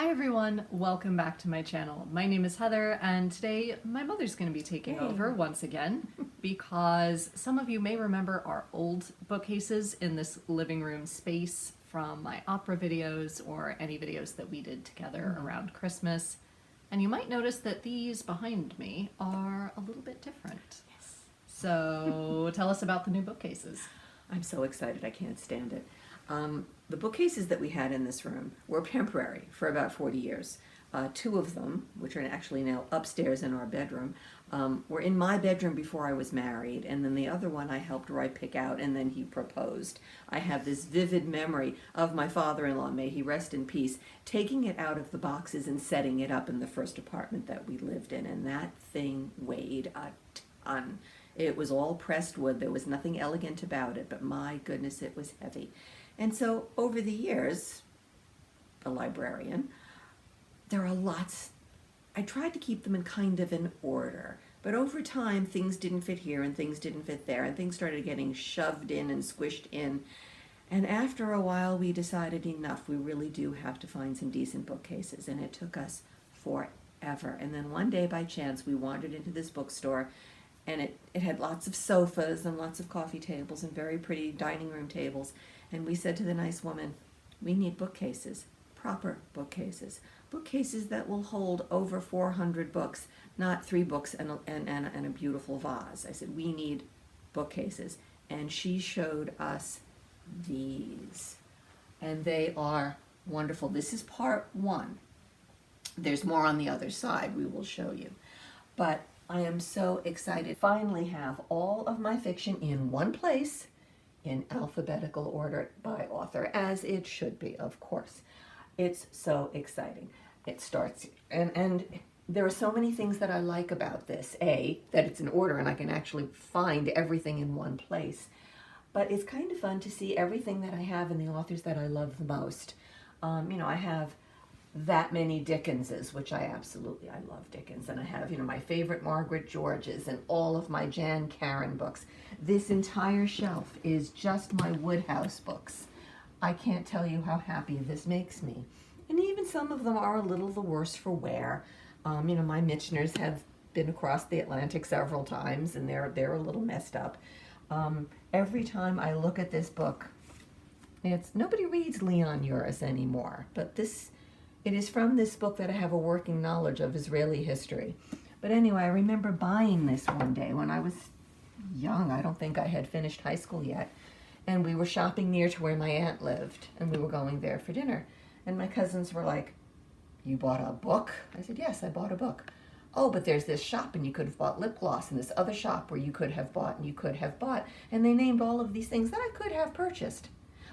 Hi everyone, welcome back to my channel. My name is Heather and today my mother's going to be taking over once again because some of you may remember our old bookcases in this living room space from my opera videos or any videos that we did together around Christmas. And you might notice that these behind me are a little bit different. Yes. So tell us about the new bookcases. I'm so excited, I can't stand it. The bookcases that we had in this room were temporary for about 40 years. Two of them, which are actually now upstairs in our bedroom, were in my bedroom before I was married, and then the other one I helped Roy pick out, and then he proposed. I have this vivid memory of my father-in-law, may he rest in peace, taking it out of the boxes and setting it up in the first apartment that we lived in, and that thing weighed a ton. It was all pressed wood. There was nothing elegant about it, but my goodness, it was heavy. And so over the years, a librarian, there are lots. I tried to keep them in kind of an order, but over time things didn't fit here and things didn't fit there and things started getting shoved in and squished in. And after a while we decided enough, we really do have to find some decent bookcases, and it took us forever. And then one day by chance we wandered into this bookstore, and it had lots of sofas and lots of coffee tables and very pretty dining room tables. And we said to the nice woman, we need bookcases, proper bookcases, bookcases that will hold over 400 books, not 3 books and a beautiful vase. I said, we need bookcases. And she showed us these. And they are wonderful. This is part 1. There's more on the other side we will show you. But I am so excited. Finally have all of my fiction in one place, in alphabetical order by author, as it should be, of course. It's so exciting. It starts, and there are so many things that I like about this. A, that it's in order and I can actually find everything in one place. But it's kind of fun to see everything that I have in the authors that I love the most. I have that many Dickenses, which I love Dickens, and I have, my favorite Margaret Georges and all of my Jan Karen books. This entire shelf is just my Woodhouse books. I can't tell you how happy this makes me. And even some of them are a little the worse for wear. My Mitchners have been across the Atlantic several times, and they're a little messed up. Every time I look at this book, nobody reads Leon Uris anymore, but it is from this book that I have a working knowledge of Israeli history. But anyway, I remember buying this one day when I was young. I don't think I had finished high school yet. And we were shopping near to where my aunt lived, and we were going there for dinner. And my cousins were like, you bought a book? I said, yes, I bought a book. Oh, but there's this shop and you could have bought lip gloss, and this other shop where you could have bought and you could have bought. And they named all of these things that I could have purchased.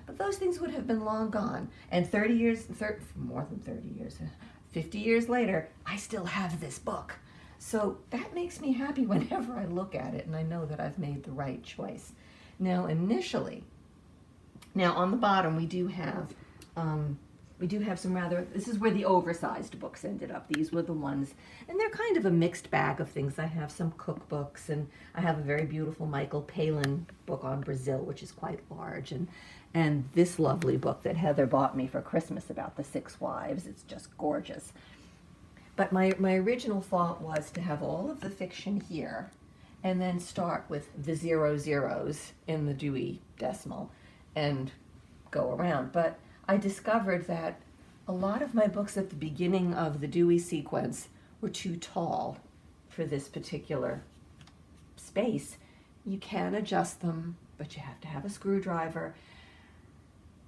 But those things would have been long gone. And more than 30 years, 50 years later, I still have this book. So that makes me happy whenever I look at it and I know that I've made the right choice. Now on the bottom we do have some this is where the oversized books ended up. These were the ones, and they're kind of a mixed bag of things. I have some cookbooks, and I have a very beautiful Michael Palin book on Brazil, which is quite large, and this lovely book that Heather bought me for Christmas about the 6 wives. It's just gorgeous. But my original thought was to have all of the fiction here, and then start with the 00s in the Dewey Decimal, and go around. But I discovered that a lot of my books at the beginning of the Dewey sequence were too tall for this particular space. You can adjust them, but you have to have a screwdriver,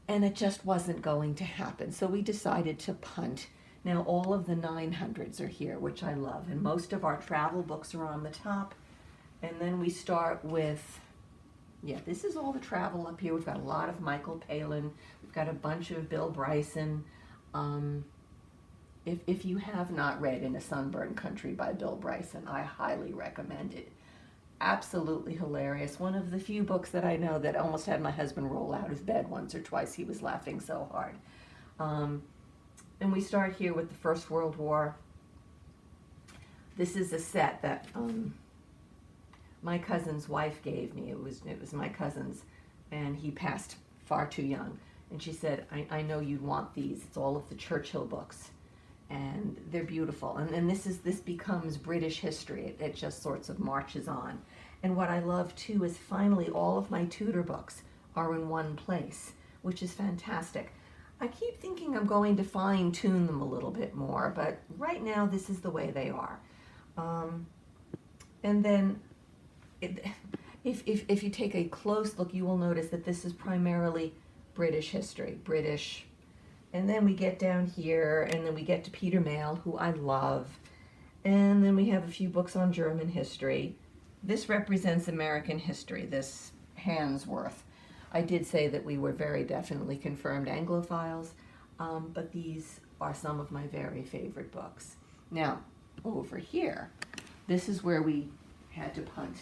and it just wasn't going to happen. So we decided to punt. Now all of the 900s are here, which I love, and most of our travel books are on the top. And then we start with, this is all the travel up here. We've got a lot of Michael Palin. We've got a bunch of Bill Bryson. If you have not read In a Sunburned Country by Bill Bryson, I highly recommend it. Absolutely hilarious. One of the few books that I know that almost had my husband roll out of bed once or twice. He was laughing so hard. And we start here with the First World War. This is a set that my cousin's wife gave me. It was my cousin's, and he passed far too young. And she said, I know you'd want these. It's all of the Churchill books. and they're beautiful. And this becomes British history. It just sorts of marches on. And what I love too is finally all of my Tudor books are in one place, which is fantastic. I keep thinking I'm going to fine tune them a little bit more, but right now this is the way they are. And then if you take a close look, you will notice that this is primarily British history, British. And then we get down here, and then we get to Peter Mayle, who I love. And then we have a few books on German history. This represents American history, this Hansworth. I did say that we were very definitely confirmed Anglophiles, but these are some of my very favorite books. Now, over here, this is where we had to punt.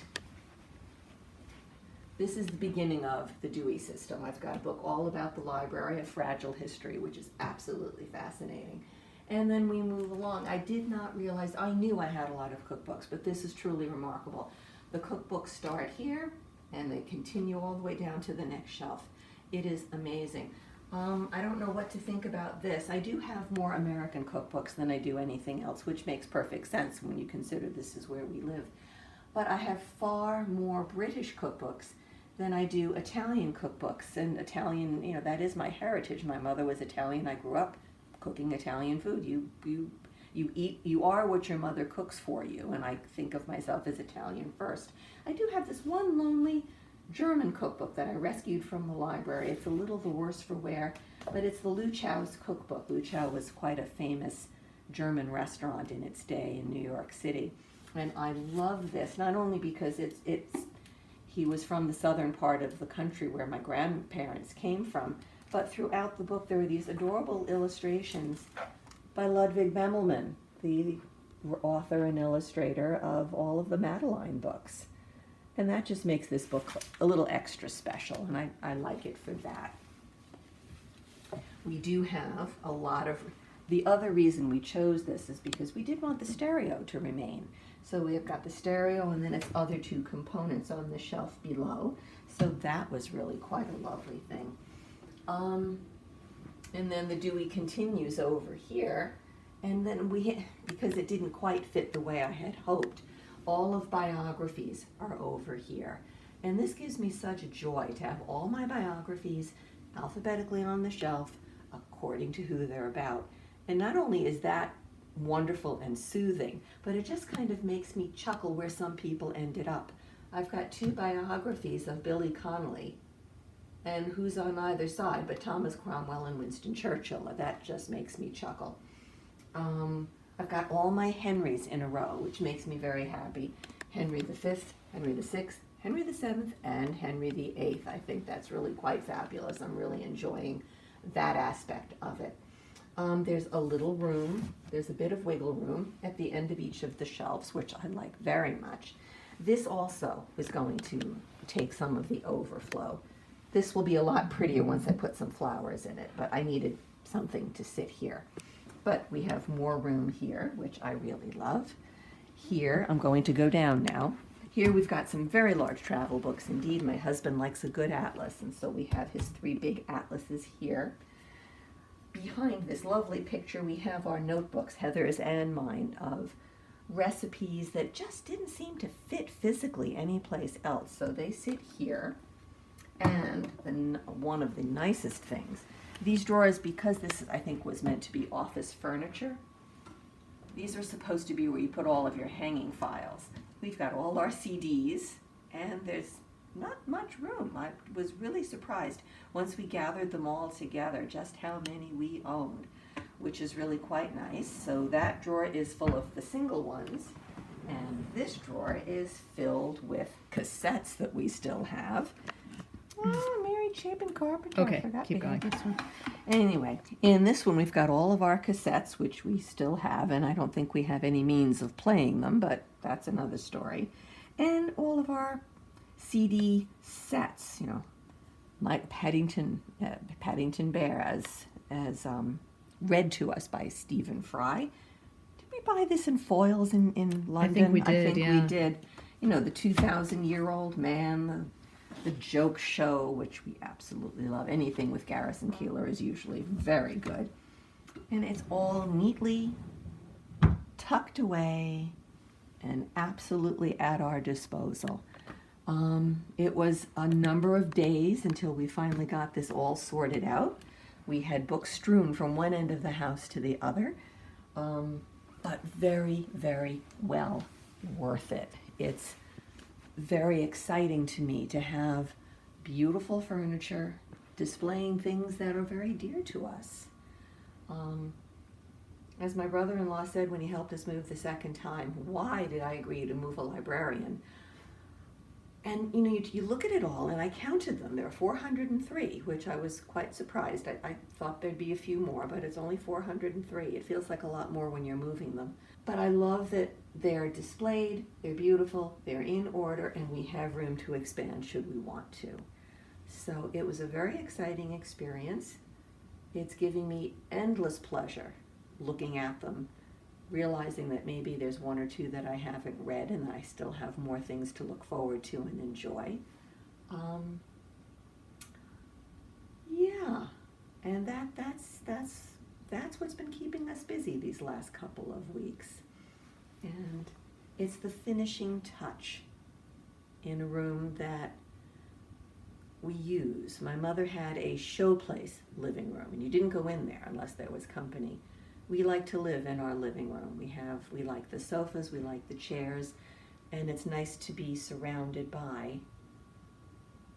This is the beginning of the Dewey System. I've got a book all about the Library of Fragile History, which is absolutely fascinating. And then we move along. I did not realize, I knew I had a lot of cookbooks, but this is truly remarkable. The cookbooks start here, and they continue all the way down to the next shelf. It is amazing. I don't know what to think about this. I do have more American cookbooks than I do anything else, which makes perfect sense when you consider this is where we live. But I have far more British cookbooks than I do Italian cookbooks. And Italian, you know, that is my heritage. My mother was Italian. I grew up cooking Italian food. You are what your mother cooks for you, and I think of myself as Italian first. I do have this one lonely German cookbook that I rescued from the library. It's a little the worse for wear, but it's the Luchau's cookbook. Luchau was quite a famous German restaurant in its day in New York City, and I love this not only because he was from the southern part of the country where my grandparents came from, but throughout the book there are these adorable illustrations by Ludwig Bemelman, the author and illustrator of all of the Madeline books. And that just makes this book a little extra special, and I like it for that. We do have a lot of, the other reason we chose this is because we did want the stereo to remain. So we have got the stereo and then its other two components on the shelf below. So that was really quite a lovely thing. And then the Dewey continues over here, and then because it didn't quite fit the way I had hoped, all of biographies are over here. And this gives me such joy to have all my biographies alphabetically on the shelf according to who they're about. And not only is that wonderful and soothing, but it just kind of makes me chuckle where some people ended up. I've got two biographies of Billy Connolly, and who's on either side but Thomas Cromwell and Winston Churchill. That just makes me chuckle. I've got all my Henrys in a row, which makes me very happy. Henry V, Henry VI, Henry VII, and Henry VIII. I think that's really quite fabulous. I'm really enjoying that aspect of it. There's a little room, there's a bit of wiggle room at the end of each of the shelves, which I like very much. This also is going to take some of the overflow. This will be a lot prettier once I put some flowers in it, but I needed something to sit here. But we have more room here, which I really love. Here, I'm going to go down now. Here we've got some very large travel books indeed. My husband likes a good atlas, and so we have his 3 big atlases here. Behind this lovely picture, we have our notebooks, Heather's and mine, of recipes that just didn't seem to fit physically anyplace else. So they sit here. And one of the nicest things, these drawers, because this I think was meant to be office furniture, these are supposed to be where you put all of your hanging files. We've got all our CDs, and there's not much room. I was really surprised once we gathered them all together just how many we owned, which is really quite nice. So that drawer is full of the single ones, and this drawer is filled with cassettes that we still have. Oh, Mary Chapin Carpenter. Okay, I forgot keep we had going. this one. Anyway, in this one we've got all of our cassettes, which we still have, and I don't think we have any means of playing them, but that's another story. And all of our CD sets, you know, like Paddington Bear as read to us by Stephen Fry. Did we buy this in foils in London? I think we did, we did. You know, the 2,000-year-old man, the joke show, which we absolutely love. Anything with Garrison Keillor is usually very good. And it's all neatly tucked away and absolutely at our disposal. It was a number of days until we finally got this all sorted out. We had books strewn from one end of the house to the other, but very, very well worth it. It's very exciting to me to have beautiful furniture displaying things that are very dear to us. As my brother-in-law said when he helped us move the second time, why did I agree to move a librarian? And you look at it all, and I counted them. There are 403, which I was quite surprised. I thought there'd be a few more, but it's only 403. It feels like a lot more when you're moving them. But I love that they're displayed, they're beautiful, they're in order, and we have room to expand should we want to. So it was a very exciting experience. It's giving me endless pleasure looking at them, realizing that maybe there's one or two that I haven't read and that I still have more things to look forward to and enjoy. Yeah, and that's what's been keeping us busy these last couple of weeks. And it's the finishing touch in a room that we use. My mother had a showplace living room, and you didn't go in there unless there was company. We like to live in our living room. We like the sofas, we like the chairs, and it's nice to be surrounded by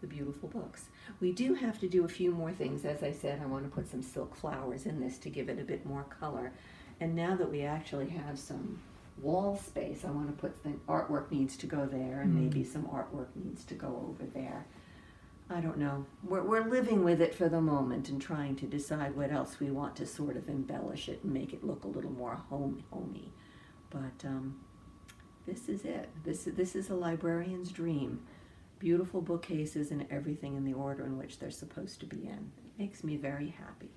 the beautiful books. We do have to do a few more things. As I said, I want to put some silk flowers in this to give it a bit more color. And now that we actually have some wall space, I want to put the artwork needs to go there, and maybe some artwork needs to go over there. I don't know. We're living with it for the moment and trying to decide what else we want to sort of embellish it and make it look a little more homey. But this is it. This is a librarian's dream. Beautiful bookcases and everything in the order in which they're supposed to be in. It makes me very happy.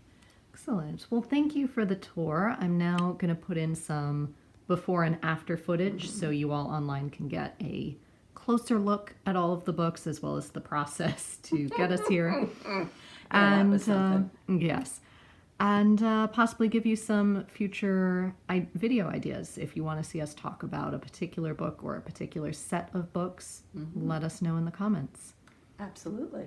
Excellent. Well, thank you for the tour. I'm now going to put in some before and after footage so you all online can get a closer look at all of the books as well as the process to get us here. That was something. Yes, and possibly give you some future video ideas if you want to see us talk about a particular book or a particular set of books. Let us know in the comments. Absolutely.